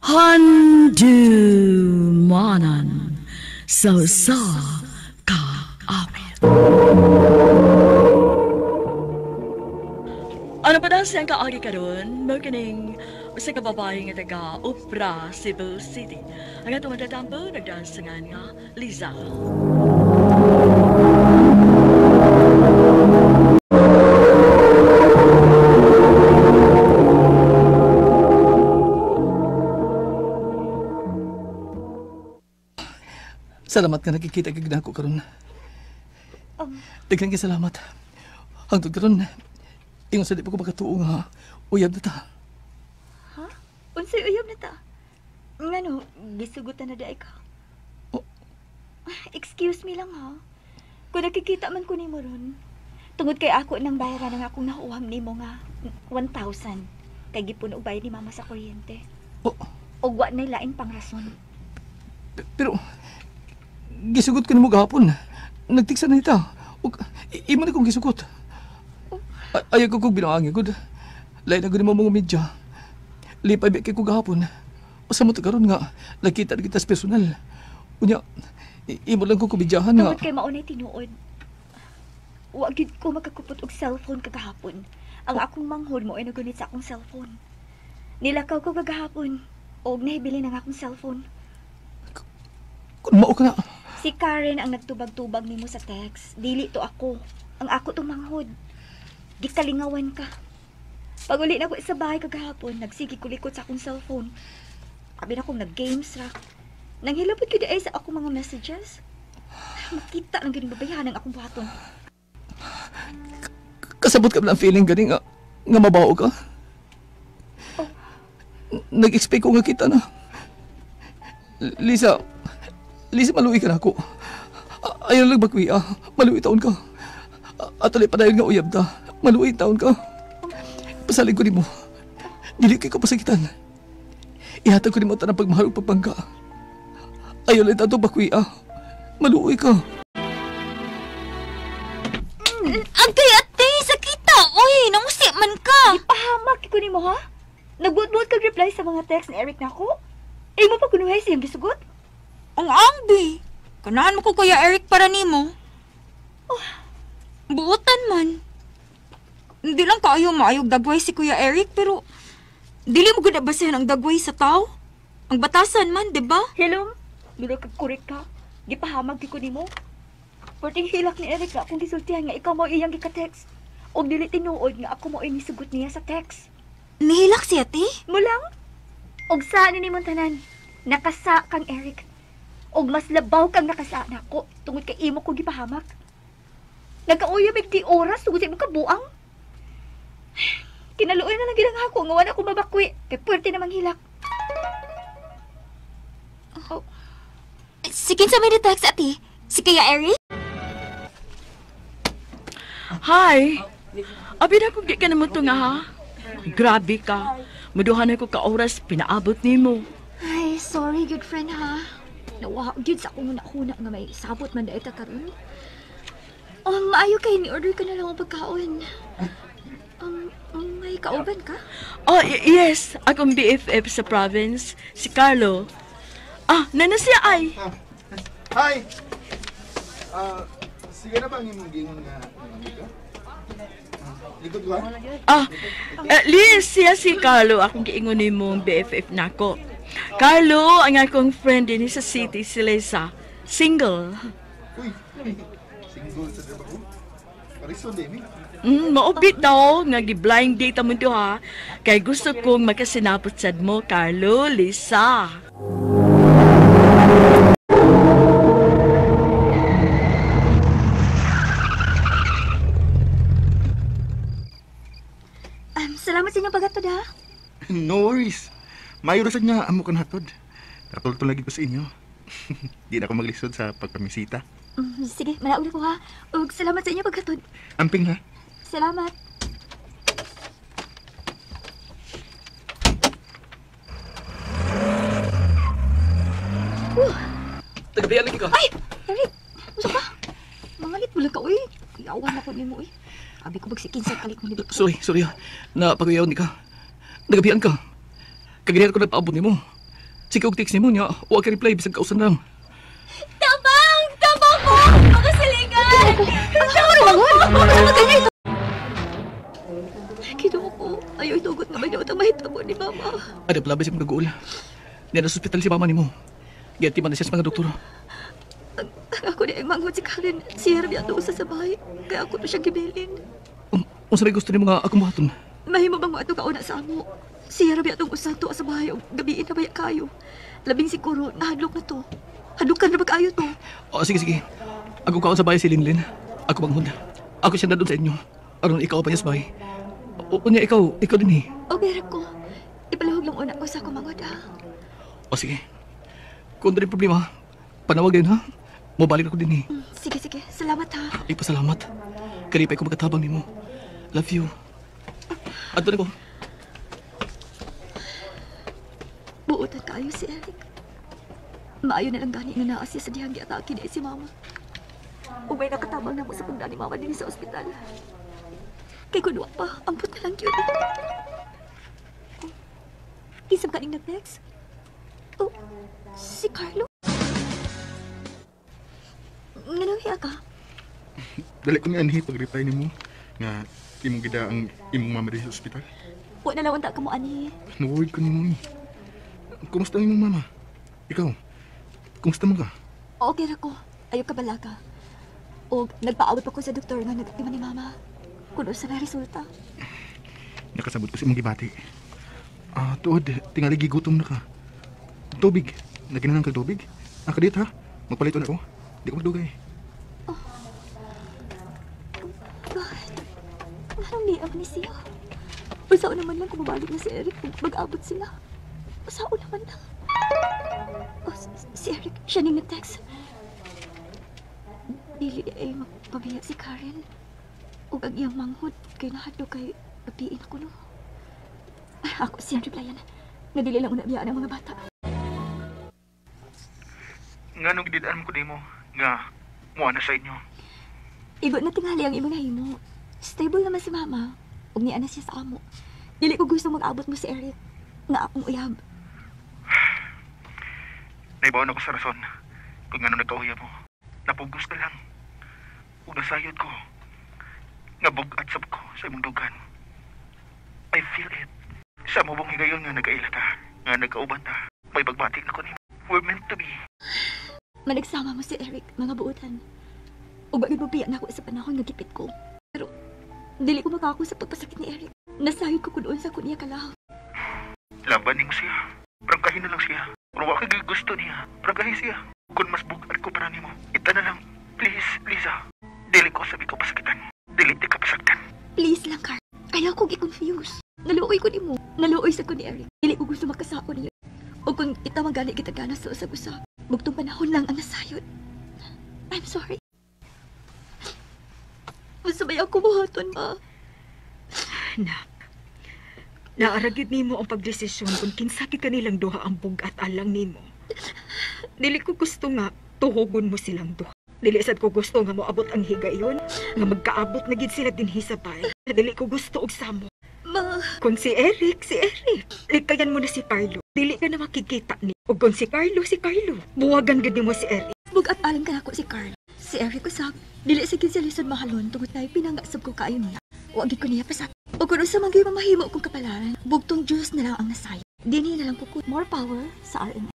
Handumanan sa kaapit. Ano pa daw siyang kaagi karon? Magkaning sa kababae nga taga Upra, Cebu City. Ang atong matatampo, nagdansangan nga Liza. Salamat nga nakikita kag nako karon. Daghang salamat. Hangtod karon, ingon sa di pa ko makatuo nga uyab na ta. Ha? Unsay uyab na ta? Ngano, gisugutan na daay ka? Oh. Excuse me lang ha. Kung nakikita man ko nimo ron, tungod kay ako nang bayaran ng akong nakuham nimo nga 1,000 kay gipun og bayad ni mama sa kuryente. Oh. Og wa nay lain pang rason. Pero gisugot ko nimo gahapon. Nagtiksa na ita. Ug imo na kong gisugot. Ayaw ko kong binaangi ko. Lain na gani mo mga medya. Lipay ba kay ko gahapon. Usa mo karon nga nakita kita sa personal. Unya imo lang ko kubidyahan nga. Tungod kay maunay tinuod. Wa gyud ko makakupot og cellphone kagahapon. Ang akong manghod mo ay nagunit sa akong cellphone. Nilakaw ko kagahapon og nahibili ng akong cellphone. Kung mao ka na. Si Karen ang nagtubag-tubag nimo sa text. Dili to ako. Ang ako to manghod. Gikalingawan ka. Pag uli na ko sa bahay kagahapon, nagsigi ko likod sa akong cellphone. Abi na akong nag-games ra. Nang hilapot ko ay sa akong mga messages. Makita lang ganing babayahan ang akong buhaton. Kasabot ka ba ng feeling gani nga mabaho ka? Oh. Nag-expect ko nga kita na. Lisa, maluwi ka na ako. Ayaw lang bagwi, maluwi taon ka. At ulit pa dahil nga uyab ta, maluwi taon ka. Pasalig ko ni mo. Dili kay kapasakitan. Ihatag ko ni mo tanang pagmahal o pagpangga. Ayaw lang tato bagwi, maluwi ka. Agay, sakita! Uy, namusi man ka! Ipahamak ko nimo ha? Nagbuot-buot kag reply sa mga text ni Eric nako? Ay mo pa kunuhay siyang gisugot? Ang angbi! Kanahan mo ko Kuya Eric para nimo. Buotan man. Hindi lang kaayo maayog dagway si Kuya Eric, pero dili mo gud basehan ang dagway sa tao. Ang batasan man, di ba? Hello? Dilo kag korek ka. Gipahamag ko nimo. Perting hilak ni Eric nga akong gisultihan nga ikaw mo iyang gika-text. Og dili tinuod nga ako mo inisugot niya sa text. Nihilak siya, ti? Mulang? Og saan ni mong tanan? Nakasa kang Eric. Og mas labaw kang nakasa nako tungod kay imo ko gipahamak. Nagkauyab di oras tungod sa imong kabuang. Kinaluoy na lang gilang ako nga wala ko mabakwi kay puwerte namang hilak. Oh. Sige sa may text ati. Si Kuya Eric? Hi! Abi na kung di ka naman nga ha? Grabe ka. Maduhan ko ka oras pinaabot nimo. Ay, sorry good friend ha. Nawa gyud sa akong una nga may sabot man daita karon. Maayo kay ni order ka na lang ang pagkaon. May kauban ka? Oh, yes. Akong BFF sa province, si Carlo. Nana siya ay. Hi! Sige na bang imong gingon nga amiga? Likod ba? Liz, siya si Carlo. Akong giingon ni mong BFF nako. Carlo, ang akong friend din sa city, si Lisa. Single. Uy! Single sa trabaho? Parison din eh. Maupit daw, nga gi-blind date mo ito ha. Kaya gusto kong makasinapot sad mo, Carlo, Lisa. Salamat sa inyong paghatod ha. No worries. Mayo rasad nga amo kan hatod. Katultol lagi ko sa inyo. Di na ako maglisod sa pagpamisita. Sige, malauli ko ha. Ug salamat sa inyong paghatod. Amping ha. Salamat. Tagabihan lagi ka. Ay! Eric! Masa ka? Mangalit mo lang ka, uy. Iyawan ako ni mo, uy. Abi ko bagsikin sa kalit mo nito. Sorry. Napaguyaw ni ka. Nagabihan ka. Kaginihan ko nagpaabot ni mo. Sige og text nimo niya, wa ka reply bisag kausan lang. Tabang! Tabang ko! Mga silingan! Kinuha ko. Ayaw itugot na may nautang mahitabo ni Mama. Ada pala bisag magaguol. Diyan sa ospital si mama nimo. Gati man na siya sa mga doktor. Ang ako na yung manghod si Karen. Si Herbie ato usa sa bahay. Kaya ako to siya gibilin. Unsa may gusto nimo nga akong buhaton? Mahimo bang mo ato kauna sa amo? Si Herbie atong usa to sa bahay. Gabiin na baya kayo. Labing siguro, nahadlok na to. Hadlukan na ba kayo to? O sige sige. Ako kaon sa bahay si Linlin. Ako manghod. Ako siya nandun sa inyo. Aron ikaw pa niya sa bahay. Unya ikaw din eh. O meron ko. Ipalahog lang una ko sa akong manghod ha. O sige. Kung rin problema, panawag din ha. Mabalik ako din eh. Sige, sige. Salamat ha. Ay pasalamat. Karipay ko magkatabang nimo. Love you. Adto na ko. Buutan kayo si Eric. Maayo na lang gani nga naa siya sa dihang giatake ni si Mama. Umay nakatabang na mo sa pagdani Mama din sa ospital. Kay kunwa pa, ambot na lang yun. Isang kaning nag-text? Oh, si Carlo? Nganawiya ka? Dali ko ni anhi pag-reply nimo nga imong gida ang imong mama diri sa ospital. Wa na lang unta ka mo ani. Naworried ko nimo. Kumusta ang imong mama? Ikaw? Kumusta mo ka? Okay ra ko. Ayaw ka balaga. O nagpaawat pa ko sa doktor nga nagatiman ni Mama. Kuno sa na resulta. Nakasabot ko sa imong gibati. Tuod, tingali gigutom na ka. Tubig. Naginanang kag tubig? Kadit ha? Magpalit na ako. Di ko magdugay. Parang di ako ni siya. Usao naman lang kung mabalik na si Eric kung mag-abot sila. Usao naman lang. Si Eric, siya ning nag-text. Dili ay magpabiya si Karen. O ang iyang manghod kay nahadlo kay papiin ako no. Ako siyang replyan. Nadili lang unabiyaan ang mga bata. Nga nung gididaan mo ko nimo nga muha na sa inyo. Igo na tingali ang imong nahimo. Stable naman si Mama. Ug niya na siya sa amo. Dili ko gusto mag-abot mo si Eric. Nga akong uyab. Naibawan ako sa rason kung nga nung nagkauya mo. Napugos ka lang. Una sayod ko. Nga bugat sab ko sa imong dugan. I feel it. Sa mubong higayon nga nag-aila ta. Nga nagkauban ta. May pagbati na ko ni. We're meant to be. Managsama mo si Eric, mga buutan. Ug bagay pabiya na ako sa panahon nga gipit ko. Pero dili ko makako sa pagpasakit ni Eric. Nasayod ko kunoon sa kunya kalahaw. Laban mo siya. Prangkahin na lang siya. Pero wala ka gusto niya. Prangkahin siya. Kung mas bugat ko para nimo. Ita na lang. Please, Lisa. Dili ko sabi ko pasakitan. Dili di ka pasaktan. Please lang, Carl. Ayaw kong i-confuse. Naluoy ko ni mo. Naluoy sa ko ni Eric. Dili ko gusto makasako niya. O kung itawag gani kita gana sa usag-usag, bugtong panahon lang ang nasayod. I'm sorry. Masabay ako buhaton, Ma. Nak, naaragid nimo ang pagdesisyon kung kinsakit kanilang duha ang bugat alang nimo. Dili ko gusto nga tuhogon mo silang duha. Dili sad ko gusto nga moabot ang higayon, nga magkaabot na gid sila dinhi sa bay. Dili ko gusto og samo. Ma, Kung si Eric. Likayan mo na si Carlo. Dili ka na makikita ni. O kung si Carlo. Buwagan gid mo si Eric. bugat alang ka ako si Carl. Si Eric usab. Dili sige siya lisod mahalon tungod na pinangasab ko kaayo niya. Wagi ko niya pasak. O kung sa mga mamahimo kong kapalaran, bugtong Diyos na lang ang nasayod. Dini na lang ko more power sa RMN.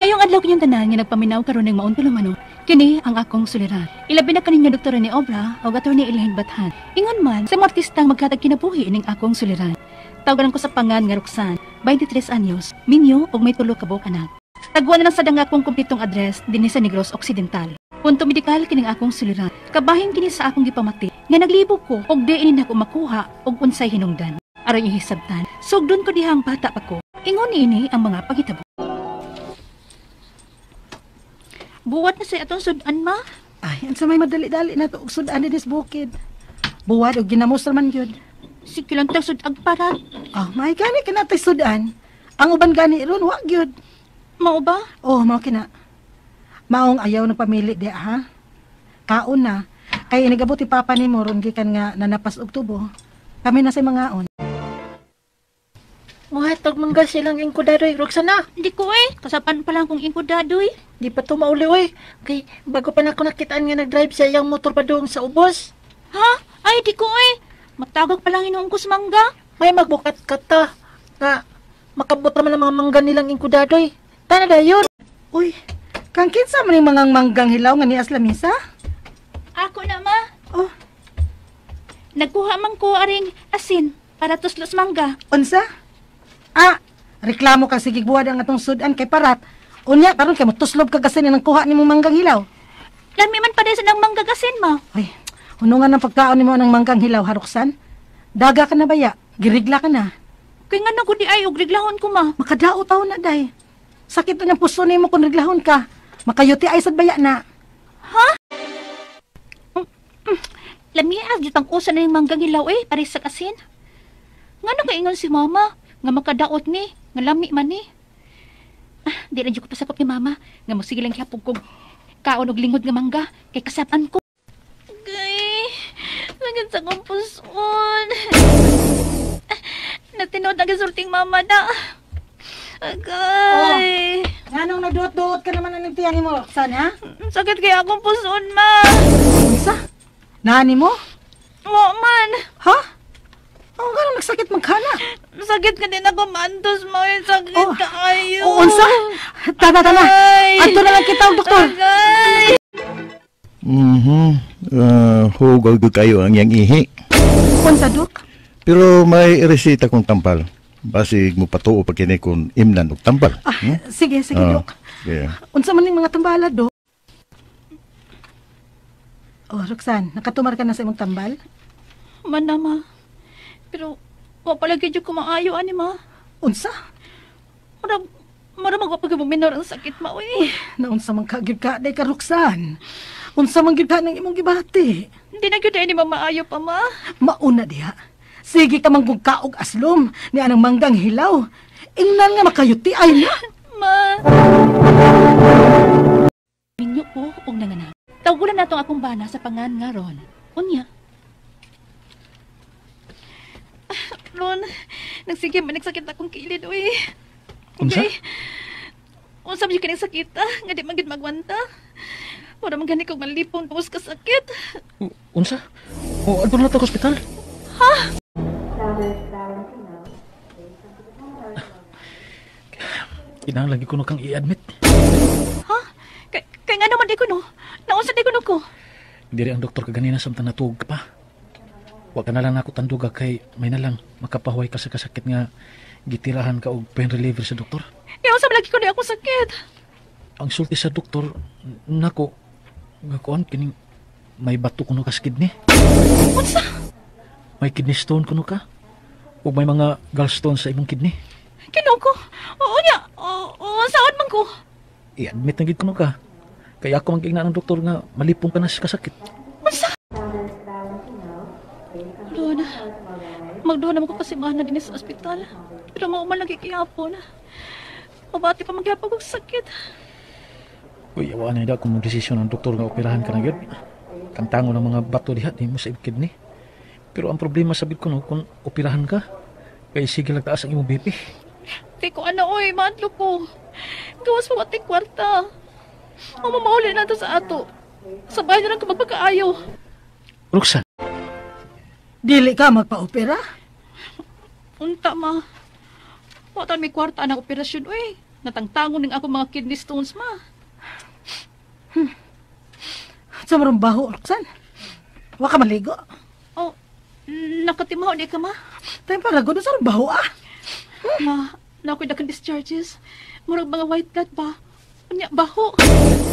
Ngayong adlaw kanyang tanan nga nagpaminaw karon ng maun tulumano, kini ang akong suliran. Ilabi na kaninyo doktor ni Obra o Atty. Elaine Bathan. Ingon man sa mga artistang magkatag kinabuhi ning akong suliran. Tawagan ko sa pangan nga Roxanne, 23 anyos, minyo ug may tulo ka buok anak. Tagwan na lang sa danga akong kumpletong address dinhi sa Negros Occidental. Punto medikal kining akong suliran. Kabahin kini sa akong gipamati nga naglibog ko og diin nako makuha og unsay hinungdan. Aron ihisabtan, sugdon ko dihang bata pa ko. Ingon ini ang mga paghitabo. Buwat na sa atong sudan, ma. Ay, ang sa may madali-dali na to, sudan din is bukid. Buwad o ginamos naman yun. Sige lang ta sudag para. May gani ka na tayo sudan. Ang uban gani ron, wag yun. Mao ba? Mao kina. Maong ayaw ng pamili di, ha? Kaon na. Kay inigabot ti papa ni mo, ron gikan nga nanapas og tubo. Kami na sa mga on. Muhatag mangga silang ingkudadoy, Roxana. Hindi ko kasapan pa lang kong ingkudadoy. Di pa to mauli, oy. Kay, bago pa na ako nakitaan nga nag-drive siya yung motor pa doon sa ubos. Ha? Ay, di ko matagag pa lang inuong ko sa mangga. May magbukat ka ta. Nga, makabot naman ang mga mangga nilang ingkudadoy. Tana dayon. Uy, kang kinsa man yung mga manggang hilaw nga ni Aslamisa? Ako na, ma. Oh, Nagkuha man ko aring asin para tuslos mangga. unsa? Ah, reklamo ka sige buwad ang atong sudan kay parat. Unya, karon kay mo tuslob ka kasi nang kuha nimo manggang hilaw. Lami man pa sa nang mangga asin, ma. Ay, hunungan ng pagkaon nimo ng manggang hilaw, Haruksan. Daga ka na baya? Girigla ka na? Kaya nga na ko di ay, og riglahon ko, ma. Makadao taw na, day. Sakit na ng puso nimo kung riglahon ka. Makayuti ay sad baya na. Lami agit ang usa na yung manggang hilaw pares sa asin. Nga na kaingon si mama, nga makadaot ni, nga lami man ni. Di na ko pasakop ni mama, nga magsige lang kihapog kog kaon og lingod nga mangga, kay kasapan ko. Gay, sagad sa kong puson. Natinod ang gisulting mama na. Agay. Anong nagduot-duot ka naman ng tiyan mo, Roxanne, ha? Sakit kaya akong puson, ma. Unsa? Nani mo? Mo man. Ha? Ang gano'n nagsakit magkana? Sakit ka din ako mantos, ma. Sakit Oh. ka ayo. O, unsa? Tana. Ay. Ato na lang kita, doktor. Agay. Hugol ko kayo ang yang ihi. Unsa, dok? Pero may resita kong tampal. Basig mo patuo pag kini kung imnan og tampal. Sige, dok. Yeah. Unsa man yung mga tambala, dok? Oh, Roxanne, nakatumar ka na sa imong tambal? Man na, ma. Pero, wapalagi dyan ko maayo, ani, ma. Unsa? Mara magpapagabuminor ang sakit, ma, uy. Naunsa man kagib ka, day ka, Roxanne. Unsa man gib ka ng imong gibati? Hindi na gyud ni ma maayo pa, ma. Mauna diha. Sige ka manggug kaog aslom ni anang manggang hilaw. Ingnan nga makayuti ay na. Ma. Minyo po, og nanganak. Tawgulan natong akong bana sa pangan nga ron. Unya. Ron, nagsige man nagsakit akong kilid, uy. Unsa? Unsa man kaning sakit, nga di man gid magwanta. Wala man gani kog malipong pus ka sakit. Unsa? O, adto na to sa ospital? Kinahanglan lagi ko no kang i-admit. Ha? Kay nga naman di ko no. Naunsa di ko no ko. Diri ang doktor kaganina samtang natuog ka pa. Wa ka na lang ako tanduga kay may na lang makapahuway ka sa kasakit nga gitirahan ka og pain reliever sa doktor. Yaw sa lagi ko di ako sakit. Ang sulti sa doktor nako nga kuan kining may bato kuno ka sa kidney. Unsa? May kidney stone kuno ka. Ug may mga gallstones sa imong kidney. Kinuha ko. Oo niya. Saan man ko? I-admit na gid kuno ka. Kaya ako magiging ng doktor nga malipong ka na sa kasakit. Unsa? Doon. Magdoon naman ko kasi mahal na din sa ospital. Pero mauman lagi kiyapon. Mabati pa magyapag og sakit. Uy, awa na ida kung mag-desisyon ng doktor nga operahan ka na gid. Kantango ng mga bato diha di mo sa imong kidney. Pero ang problema sabid ko no, kung operahan ka, kay sige lang taas ang imong BP. Di ko ano, oy, madlo ko. Gawas pa mating kwarta. Ang mamahuli na to sa ato. Sabay na lang ka magpagkaayaw. Roxanne, Dili ka magpa-opera? Unta, ma. Watan may kwarta ng operasyon, oy. Natangtangon ng ako mga kidney stones, ma. Sa marong baho, Roxanne. Wa ka maligo. Oh, nakatimaw di ka, ma. Tayo palago na sa marong baho, Ma, nakoy na discharges. Murag mga white blood ba? Unya, baho.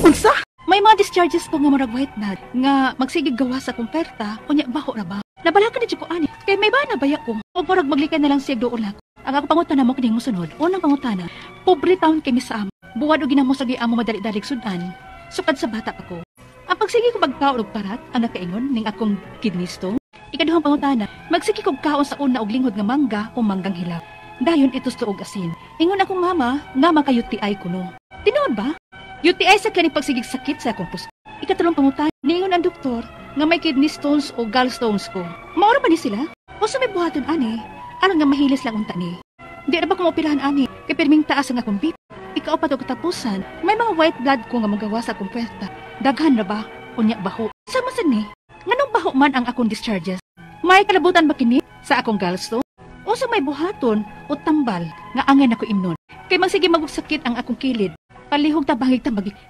Unsa? May mga discharges ko nga murag white blood nga magsigig gawa sa kumperta, unya baho na ba? Nabala ka ni ko ani, kay may bana baya ko. O murag maglikay na lang siya doon lang. Ang ako pangutana mo kining musunod. Unang pangutana, pobre taon kay sa amo. Buwad og ginamo sa giamo madali-dalig sudan. Sukad sa bata pa ko. Ang pagsigi ko pagkaon og parat, ang nakaingon ning akong kidney stone. Ikaduhang pangutana, magsigi kog kaon sa una og linghod nga mangga o manggang hilaw. Dayon itos tuog asin. Ingon akong mama nga maka-UTI kuno. Tinuod ba? UTI sa kaning pagsigig sakit sa akong puso. Ikatulong pangutan, niingon ang doktor nga may kidney stones o gallstones ko. Maura ba ni sila? O sa may buhaton ani, aron nga mahilis lang unta ni. Di na ba ko maoperahan ani? Kay pirming taas ang akong BP. Ikaw pa to katapusan. May mga white blood ko nga magawa sa akong puwerta. Daghan na ba? Unya baho. Sama sa ni? Nganong baho man ang akong discharges? May kalabutan ba kini sa akong gallstone? O sa may buhaton o tambal nga angay ako imnon. Kay magsige magsakit ang akong kilid. Palihog tabangig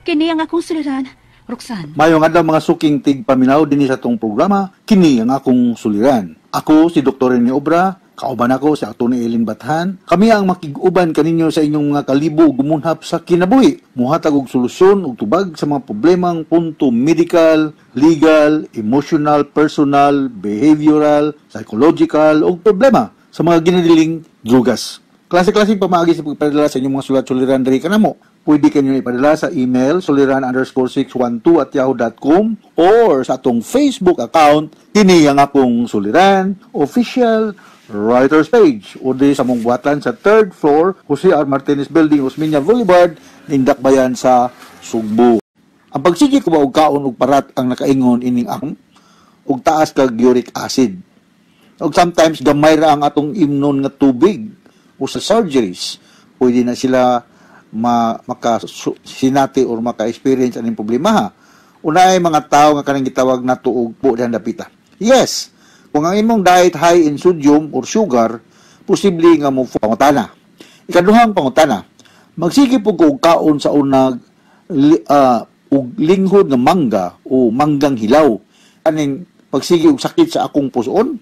kini ang akong suliran. Roxanne. Mayong adlaw mga suking tigpaminaw dinhi sa tong programa, kini ang akong suliran. Ako si Dr. Rene Obra, kauban ako si Atty. Eileen Bathan. Kami ang makig-uban kaninyo sa inyong mga kalibo gumunhap sa kinabuhi. Muhatag og solusyon ug tubag sa mga problemang punto medical, legal, emotional, personal, behavioral, psychological ug problema sa mga ginadiling drugas. Klase-klaseng pamaagi sa pagpadala sa inyong mga sulat-suliran diri kanamo. Pwede kanyo ipadala sa email suliran_612@yahoo.com or sa atong Facebook account kini ang akong suliran official writers page o di sa mong buhatan sa 3rd floor Jose R. Martinez Building, Osmeña Boulevard, Nindakbayan sa Sugbo. Ang pagsigi ko ba og kaon ug parat ang nakaingon ining akong ug taas kag uric acid. Ug sometimes gamay ra ang atong imnon nga tubig o sa surgeries pwede na sila makasinati or maka-experience aning problema ha. Unay mga tao nga kanang gitawag na tuog po dihan dapita. Yes, kung ang imong diet high in sodium or sugar, posible nga mo pangutana. Ikaduhang pangutana, magsige po og kaon sa unag og linghod nga mangga o manggang hilaw. Kaning pagsige og sakit sa akong puson,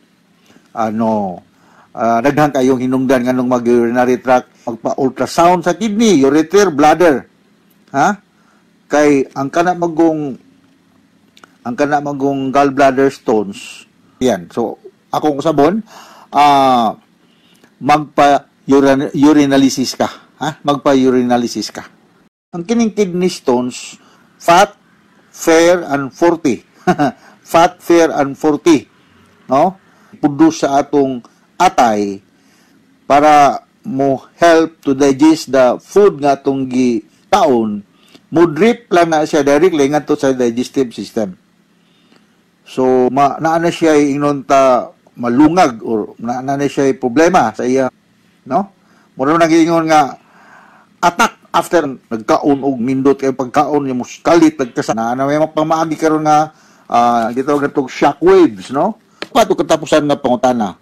daghan kayong hinungdan nganong mag-urinary tract, magpa-ultrasound sa kidney, ureter, bladder. Ha? Kay ang kana magong gallbladder stones. Yan. So, akong sabon, magpa-urinalysis ka. Ha? Magpa-urinalysis ka. Ang kining kidney stones, fat, fair, and 40. Fat, fair, and 40. No? Produce sa atong atay para mo help to digest the food nga atong gikaon, mo drip lang na siya directly ngadto sa digestive system. So naa na siya ingnon ta malungag or naa na siya problema sa iya, no? Mura na gingon nga attack after nagkaon og nindot kay pagkaon yung muskalit nagkasa na may pamaagi karon nga gitawag natong shock waves, no? Pato katapusan nga pangutana.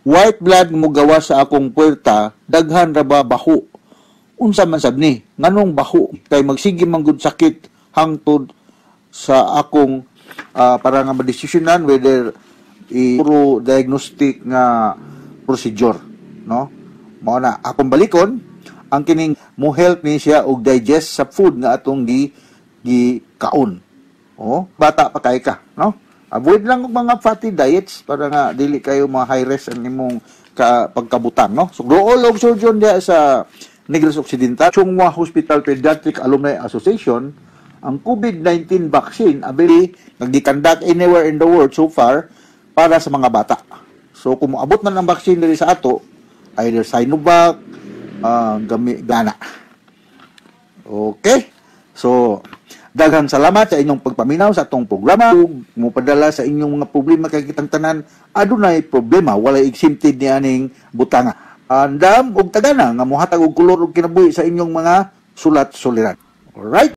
White blood mo gawa sa akong puwerta, daghan ra ba baho? Unsa man sab ni? Nganong baho? Kay magsige man gud sakit hangtod sa akong para nga madesisyonan whether puro diagnostic nga procedure, no? Mao na akong balikon ang kining mo help ni siya og digest sa food nga atong kaon. Oh, bata pa kay ka, no? Avoid lang og mga fatty diets para nga dili kayo mga high risk ang imong pagkabutang, no? So, dool og surgeon diya sa Negros Occidental, Chunghwa Hospital Pediatric Alumni Association, ang COVID-19 vaccine abili nagdi-conduct anywhere in the world so far para sa mga bata. So, kung moabot man ang vaccine diri sa ato, either Sinovac, gana. Okay? So, daghang salamat sa inyong pagpaminaw sa atong programa. Mo padala sa inyong mga problema kay kitang tanan adunay problema, walay exempted ni aning butanga. Andam og tagana nga mohatag og kulor og kinabuhi sa inyong mga sulat-suliran. Alright?